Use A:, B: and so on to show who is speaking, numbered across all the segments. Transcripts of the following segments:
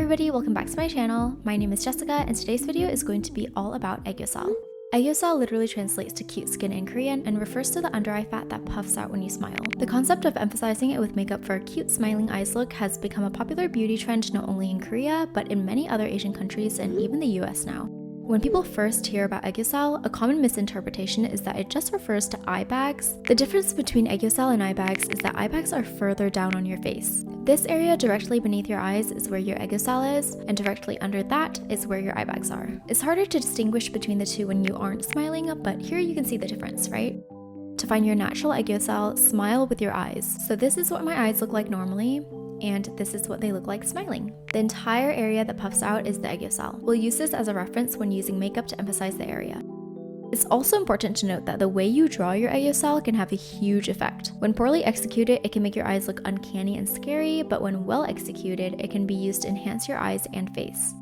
A: everybody, welcome back to my channel. My name is Jessica and today's video is going to be all about Aegyo Sal. Aegyo Sal literally translates to cute skin in Korean and refers to the under eye fat that puffs out when you smile. The concept of emphasizing it with makeup for a cute smiling eyes look has become a popular beauty trend not only in Korea, but in many other Asian countries and even the US now. When people first hear about Aegyo Sal, a common misinterpretation is that it just refers to eye bags. The difference between Aegyo Sal and eye bags is that eye bags are further down on your face. This area directly beneath your eyes is where your Aegyo Sal is, and directly under that is where your eye bags are. It's harder to distinguish between the two when you aren't smiling, but here you can see the difference, right? To find your natural Aegyo Sal, smile with your eyes. So this is what my eyes look like normally, and this is what they look like smiling. The entire area that puffs out is the Aegyo Sal. We'll use this as a reference when using makeup to emphasize the area. It's also important to note that the way you draw your Aegyo Sal can have a huge effect. When poorly executed, it can make your eyes look uncanny and scary, but when well executed, it can be used to enhance your eyes and face.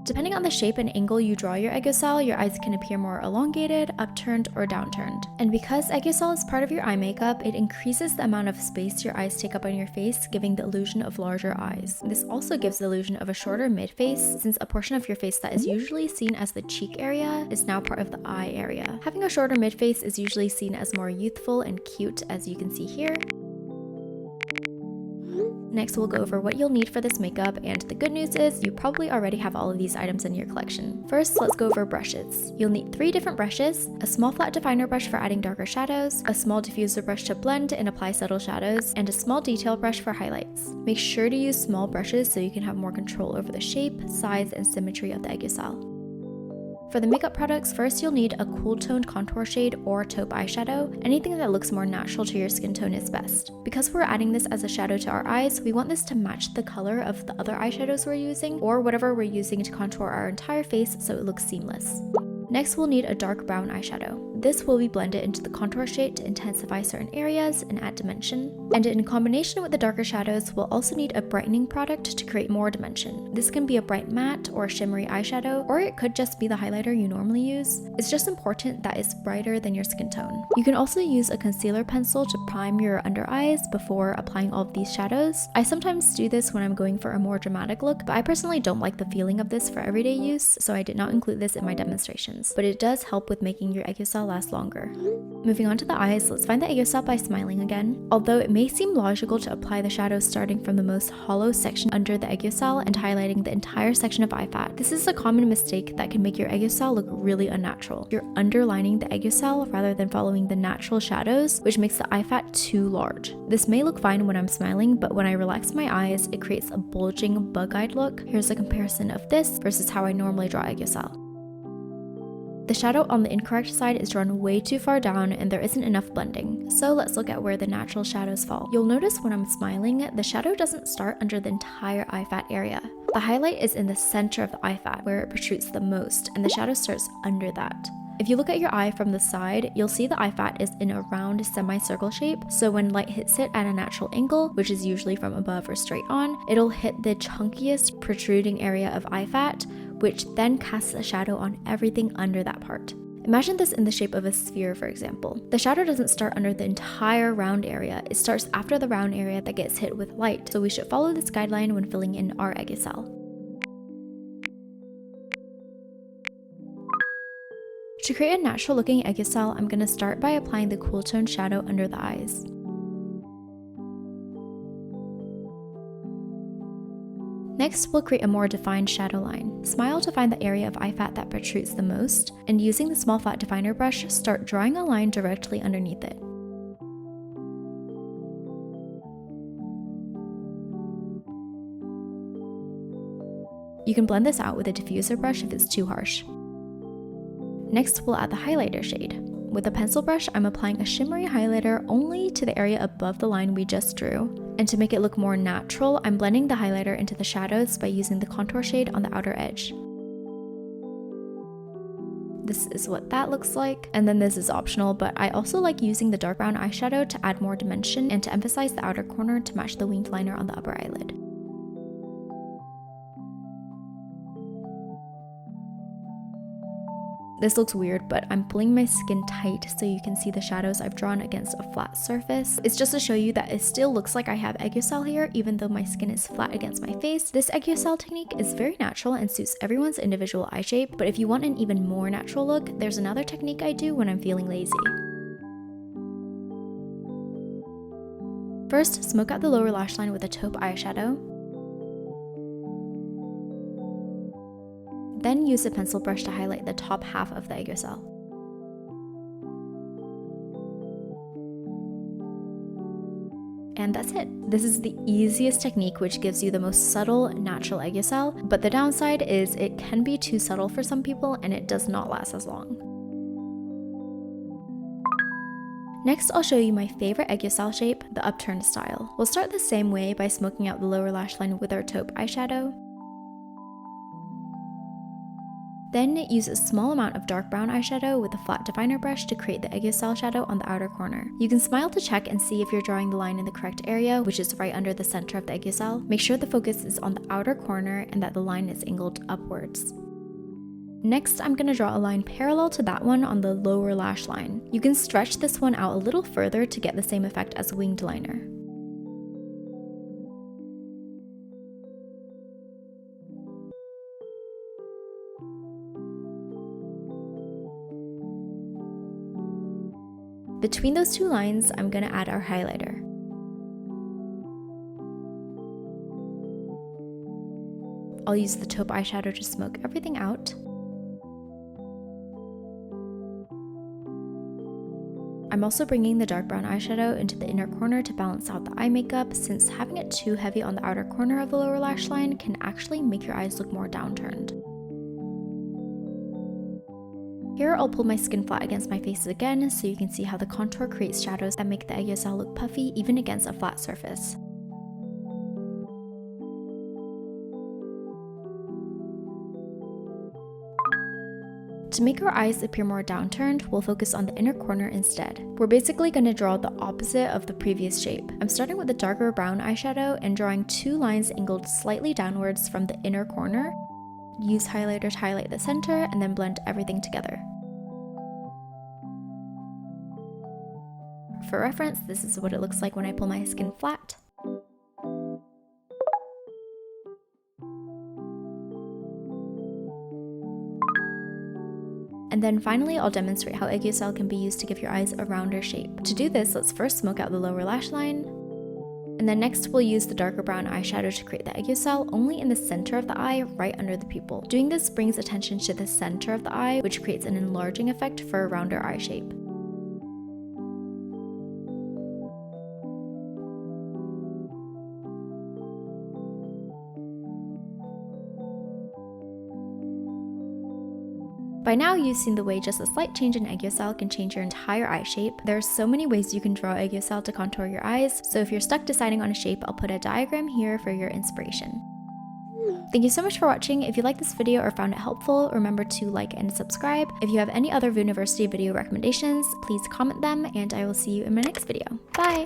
A: Depending on the shape and angle you draw your Aegyo Sal, your eyes can appear more elongated, upturned, or downturned. And because Aegyo Sal is part of your eye makeup, it increases the amount of space your eyes take up on your face, giving the illusion of larger eyes. This also gives the illusion of a shorter mid-face, since a portion of your face that is usually seen as the cheek area is now part of the eye area. Having a shorter mid-face is usually seen as more youthful and cute, as you can see here. Next, we'll go over what you'll need for this makeup, and the good news is you probably already have all of these items in your collection. First, let's go over brushes. You'll need 3 different brushes, a small flat definer brush for adding darker shadows, a small diffuser brush to blend and apply subtle shadows, and a small detail brush for highlights. Make sure to use small brushes so you can have more control over the shape, size, and symmetry of the Aegyo Sal. For the makeup products, first you'll need a cool toned contour shade or taupe eyeshadow. Anything that looks more natural to your skin tone is best. Because we're adding this as a shadow to our eyes, we want this to match the color of the other eyeshadows we're using, or whatever we're using to contour our entire face so it looks seamless. Next, we'll need a dark brown eyeshadow. This will be blended into the contour shade to intensify certain areas and add dimension. And in combination with the darker shadows, we'll also need a brightening product to create more dimension. This can be a bright matte or shimmery eyeshadow, or it could just be the highlighter you normally use. It's just important that it's brighter than your skin tone. You can also use a concealer pencil to prime your under eyes before applying all of these shadows. I sometimes do this when I'm going for a more dramatic look, but I personally don't like the feeling of this for everyday use, so I did not include this in my demonstration. But it does help with making your Aegyo Sal last longer. Moving on to the eyes, let's find the Aegyo Sal by smiling again. Although it may seem logical to apply the shadows starting from the most hollow section under the Aegyo Sal and highlighting the entire section of eye fat, this is a common mistake that can make your Aegyo Sal look really unnatural. You're underlining the Aegyo Sal rather than following the natural shadows, which makes the eye fat too large. This may look fine when I'm smiling, but when I relax my eyes, it creates a bulging, bug-eyed look. Here's a comparison of this versus how I normally draw Aegyo Sal. The shadow on the incorrect side is drawn way too far down and there isn't enough blending, so let's look at where the natural shadows fall. You'll notice when I'm smiling, the shadow doesn't start under the entire eye fat area. The highlight is in the center of the eye fat, where it protrudes the most, and the shadow starts under that. If you look at your eye from the side, you'll see the eye fat is in a round semicircle shape, so when light hits it at a natural angle, which is usually from above or straight on, it'll hit the chunkiest protruding area of eye fat, which then casts a shadow on everything under that part. Imagine this in the shape of a sphere, for example. The shadow doesn't start under the entire round area, it starts after the round area that gets hit with light, so we should follow this guideline when filling in our Aegyo Sal. To create a natural looking Aegyo Sal, I'm going to start by applying the cool tone shadow under the eyes. Next, we'll create a more defined shadow line. Smile to find the area of eye fat that protrudes the most, and using the small flat definer brush, start drawing a line directly underneath it. You can blend this out with a diffuser brush if it's too harsh. Next, we'll add the highlighter shade. With a pencil brush, I'm applying a shimmery highlighter only to the area above the line we just drew. And to make it look more natural, I'm blending the highlighter into the shadows by using the contour shade on the outer edge. This is what that looks like, and then this is optional, but I also like using the dark brown eyeshadow to add more dimension and to emphasize the outer corner to match the winged liner on the upper eyelid. This looks weird, but I'm pulling my skin tight so you can see the shadows I've drawn against a flat surface. It's just to show you that it still looks like I have Aegyo Sal here, even though my skin is flat against my face. This Aegyo Sal technique is very natural and suits everyone's individual eye shape, but if you want an even more natural look, there's another technique I do when I'm feeling lazy. First, smoke out the lower lash line with a taupe eyeshadow. Then use a pencil brush to highlight the top half of the Aegyo Sal. And that's it. This is the easiest technique, which gives you the most subtle, natural Aegyo Sal, but the downside is it can be too subtle for some people and it does not last as long. Next, I'll show you my favorite Aegyo Sal shape, the upturned style. We'll start the same way by smoking out the lower lash line with our taupe eyeshadow. Then use a small amount of dark brown eyeshadow with a flat definer brush to create the Aegyo Sal shadow on the outer corner. You can smile to check and see if you're drawing the line in the correct area, which is right under the center of the Aegyo Sal. Make sure the focus is on the outer corner and that the line is angled upwards. Next, I'm going to draw a line parallel to that one on the lower lash line. You can stretch this one out a little further to get the same effect as a winged liner. Between those two lines, I'm going to add our highlighter. I'll use the taupe eyeshadow to smoke everything out. I'm also bringing the dark brown eyeshadow into the inner corner to balance out the eye makeup, since having it too heavy on the outer corner of the lower lash line can actually make your eyes look more downturned. Here I'll pull my skin flat against my face again so you can see how the contour creates shadows that make the Aegyo Sal look puffy even against a flat surface. To make our eyes appear more downturned, we'll focus on the inner corner instead. We're basically going to draw the opposite of the previous shape. I'm starting with a darker brown eyeshadow and drawing two lines angled slightly downwards from the inner corner. Use highlighter to highlight the center and then blend everything together. For reference, this is what it looks like when I pull my skin flat. And then finally, I'll demonstrate how Aegyo Sal can be used to give your eyes a rounder shape. To do this, let's first smoke out the lower lash line. And then next, we'll use the darker brown eyeshadow to create the Aegyo Sal only in the center of the eye, right under the pupil. Doing this brings attention to the center of the eye, which creates an enlarging effect for a rounder eye shape. By now, you've seen the way just a slight change in Aegyo Sal can change your entire eye shape. There are so many ways you can draw Aegyo Sal to contour your eyes, so if you're stuck deciding on a shape, I'll put a diagram here for your inspiration. Thank you so much for watching. If you liked this video or found it helpful, remember to like and subscribe. If you have any other Vuuniversity video recommendations, please comment them, and I will see you in my next video. Bye!